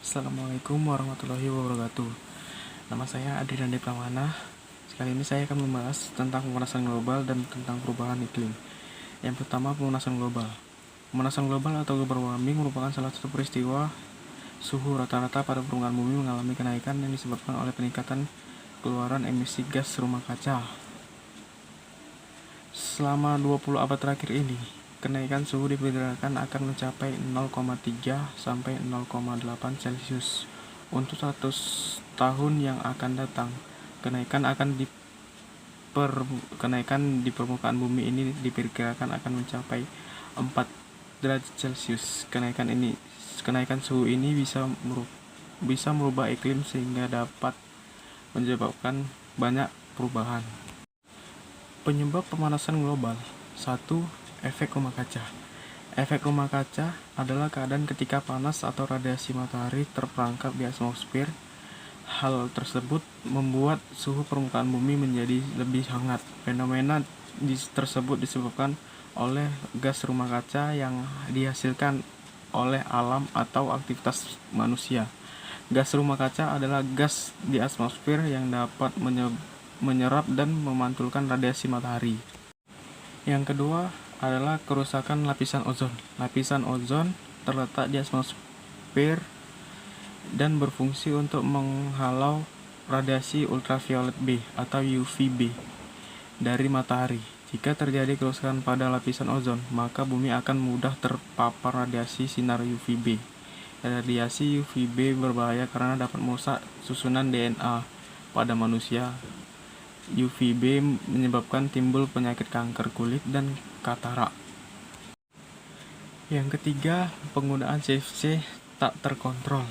Assalamualaikum warahmatullahi wabarakatuh. Nama saya Adri Nandi Pramana. Sekali ini saya akan membahas tentang pemanasan global dan tentang perubahan iklim. Yang pertama, pemanasan global. Pemanasan global atau global warming merupakan salah satu peristiwa suhu rata-rata pada permukaan bumi mengalami kenaikan yang disebabkan oleh peningkatan keluaran emisi gas rumah kaca. Selama 20 abad terakhir ini, kenaikan suhu diperkirakan akan mencapai 0,3 sampai 0,8 Celcius untuk 100 tahun yang akan datang. Kenaikan di permukaan bumi ini diperkirakan akan mencapai 4 derajat Celcius. Kenaikan suhu ini bisa merubah iklim sehingga dapat menyebabkan banyak perubahan. Penyebab pemanasan global. 1. Efek rumah kaca. Efek rumah kaca adalah keadaan ketika panas atau radiasi matahari terperangkap di atmosfer. Hal tersebut membuat suhu permukaan bumi menjadi lebih hangat. Fenomena tersebut disebabkan oleh gas rumah kaca yang dihasilkan oleh alam atau aktivitas manusia. Gas rumah kaca adalah gas di atmosfer yang dapat menyerap dan memantulkan radiasi matahari. Yang kedua adalah kerusakan lapisan ozon. Lapisan ozon terletak di atmosfer dan berfungsi untuk menghalau radiasi ultraviolet B atau UVB dari matahari. Jika terjadi kerusakan pada lapisan ozon, maka bumi akan mudah terpapar radiasi sinar UVB. Radiasi UVB berbahaya karena dapat merusak susunan DNA pada manusia. UVB menyebabkan timbul penyakit kanker kulit dan katarak. Yang ketiga, penggunaan CFC tak terkontrol.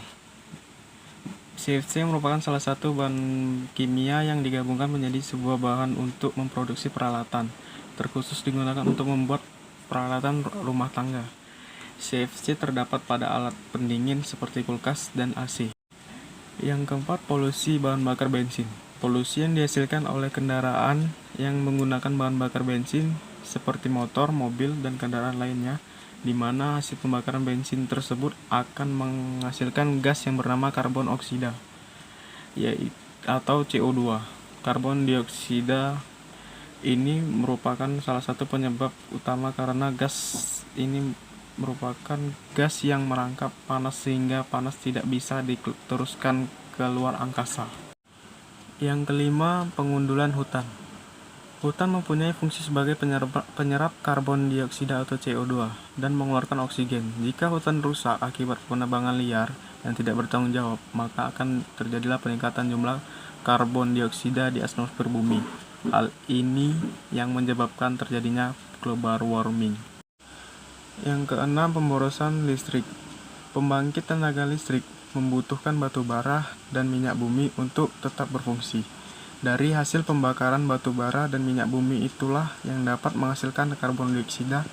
CFC merupakan salah satu bahan kimia yang digabungkan menjadi sebuah bahan untuk memproduksi peralatan, terkhusus digunakan untuk membuat peralatan rumah tangga. CFC terdapat pada alat pendingin seperti kulkas dan AC. Yang keempat, polusi bahan bakar bensin. Polusi yang dihasilkan oleh kendaraan yang menggunakan bahan bakar bensin seperti motor, mobil, dan kendaraan lainnya, di mana hasil pembakaran bensin tersebut akan menghasilkan gas yang bernama karbon oksida atau CO2. Karbon dioksida ini merupakan salah satu penyebab utama karena gas ini merupakan gas yang merangkap panas sehingga panas tidak bisa diteruskan ke luar angkasa. Yang kelima, pengundulan hutan. Hutan mempunyai fungsi sebagai penyerap karbon dioksida atau CO2 dan mengeluarkan oksigen. Jika hutan rusak akibat penebangan liar yang tidak bertanggung jawab, maka akan terjadilah peningkatan jumlah karbon dioksida di atmosfer bumi. Hal ini yang menyebabkan terjadinya global warming. Yang keenam, pemborosan listrik. Pembangkit tenaga listrik membutuhkan batu bara dan minyak bumi untuk tetap berfungsi. Dari hasil pembakaran batu bara dan minyak bumi itulah yang dapat menghasilkan karbon dioksida.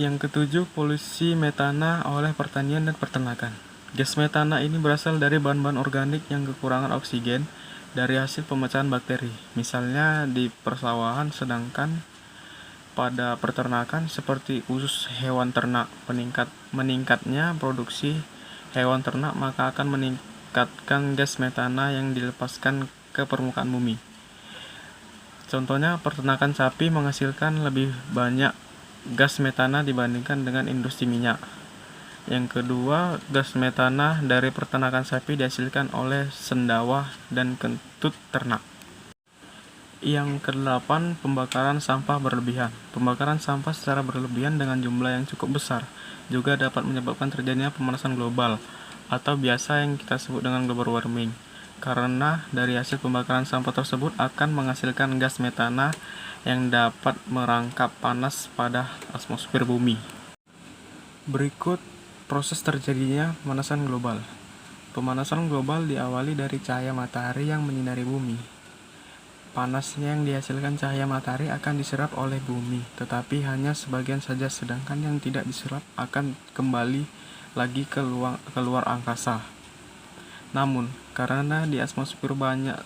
Yang ketujuh, polusi metana oleh pertanian dan peternakan. Gas metana ini berasal dari bahan-bahan organik yang kekurangan oksigen dari hasil pemecahan bakteri, misalnya di persawahan, sedangkan pada peternakan seperti usus hewan ternak. Meningkatnya produksi hewan ternak maka akan meningkatkan gas metana yang dilepaskan ke permukaan bumi. Contohnya, peternakan sapi menghasilkan lebih banyak gas metana dibandingkan dengan industri minyak. Yang kedua, gas metana dari peternakan sapi dihasilkan oleh sendawa dan kentut ternak. Yang kedelapan, pembakaran sampah berlebihan. Pembakaran sampah secara berlebihan dengan jumlah yang cukup besar juga dapat menyebabkan terjadinya pemanasan global atau biasa yang kita sebut dengan global warming, karena dari hasil pembakaran sampah tersebut akan menghasilkan gas metana yang dapat merangkap panas pada atmosfer bumi. Berikut proses terjadinya pemanasan global. Pemanasan global diawali dari cahaya matahari yang menyinari bumi. Panasnya yang dihasilkan cahaya matahari akan diserap oleh bumi, tetapi hanya sebagian saja, sedangkan yang tidak diserap akan kembali lagi ke luar angkasa. Namun, karena di atmosfer banyak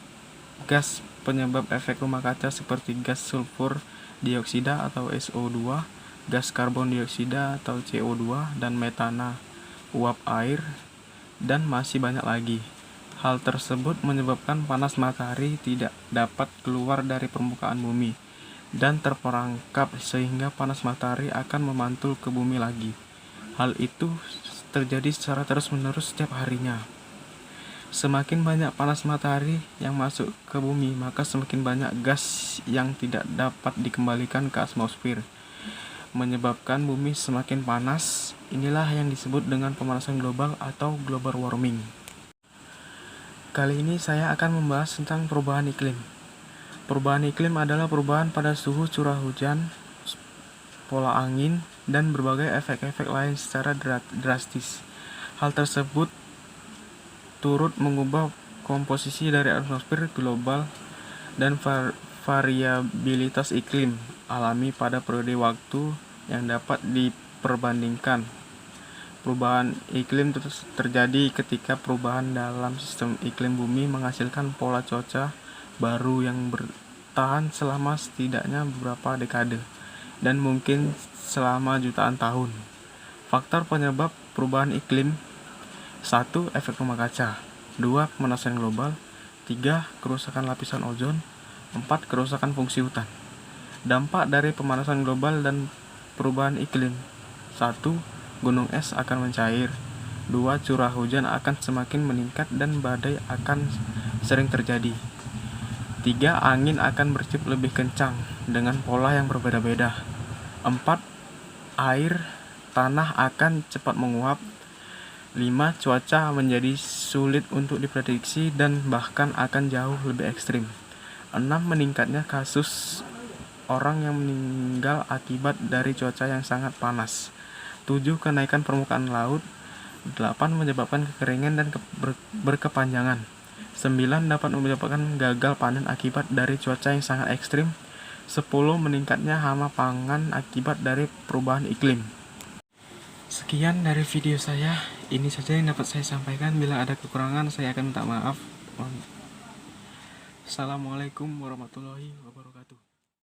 gas penyebab efek rumah kaca seperti gas sulfur dioksida atau SO2, gas karbon dioksida atau CO2, dan metana, uap air, dan masih banyak lagi. Hal tersebut menyebabkan panas matahari tidak dapat keluar dari permukaan bumi dan terperangkap sehingga panas matahari akan memantul ke bumi lagi. Hal itu terjadi secara terus-menerus setiap harinya. Semakin banyak panas matahari yang masuk ke bumi, maka semakin banyak gas yang tidak dapat dikembalikan ke atmosfer, menyebabkan bumi semakin panas. Inilah yang disebut dengan pemanasan global atau global warming. Kali ini saya akan membahas tentang perubahan iklim. Perubahan iklim adalah perubahan pada suhu, curah hujan, pola angin, dan berbagai efek-efek lain secara drastis. Hal tersebut turut mengubah komposisi dari atmosfer global dan variabilitas iklim alami pada periode waktu yang dapat diperbandingkan. Perubahan iklim terjadi ketika perubahan dalam sistem iklim bumi menghasilkan pola cuaca baru yang bertahan selama setidaknya beberapa dekade dan mungkin selama jutaan tahun. Faktor penyebab perubahan iklim: 1. Efek rumah kaca. 2. Pemanasan global. 3. Kerusakan lapisan ozon. 4. Kerusakan fungsi hutan. Dampak dari pemanasan global dan perubahan iklim: 1. Gunung es akan mencair. 2. Curah hujan akan semakin meningkat dan badai akan sering terjadi. 3. Angin akan bertiup lebih kencang dengan pola yang berbeda-beda. 4. Air tanah akan cepat menguap. 5. Cuaca menjadi sulit untuk diprediksi dan bahkan akan jauh lebih ekstrim. 6. Meningkatnya kasus orang yang meninggal akibat dari cuaca yang sangat panas. 7. Kenaikan permukaan laut. 8. Menyebabkan kekeringan dan berkepanjangan. 9. Dapat menyebabkan gagal panen akibat dari cuaca yang sangat ekstrim. 10. Meningkatnya hama pangan akibat dari perubahan iklim. Sekian dari video saya. Ini saja yang dapat saya sampaikan. Bila ada kekurangan, saya akan minta maaf. Assalamualaikum warahmatullahi wabarakatuh.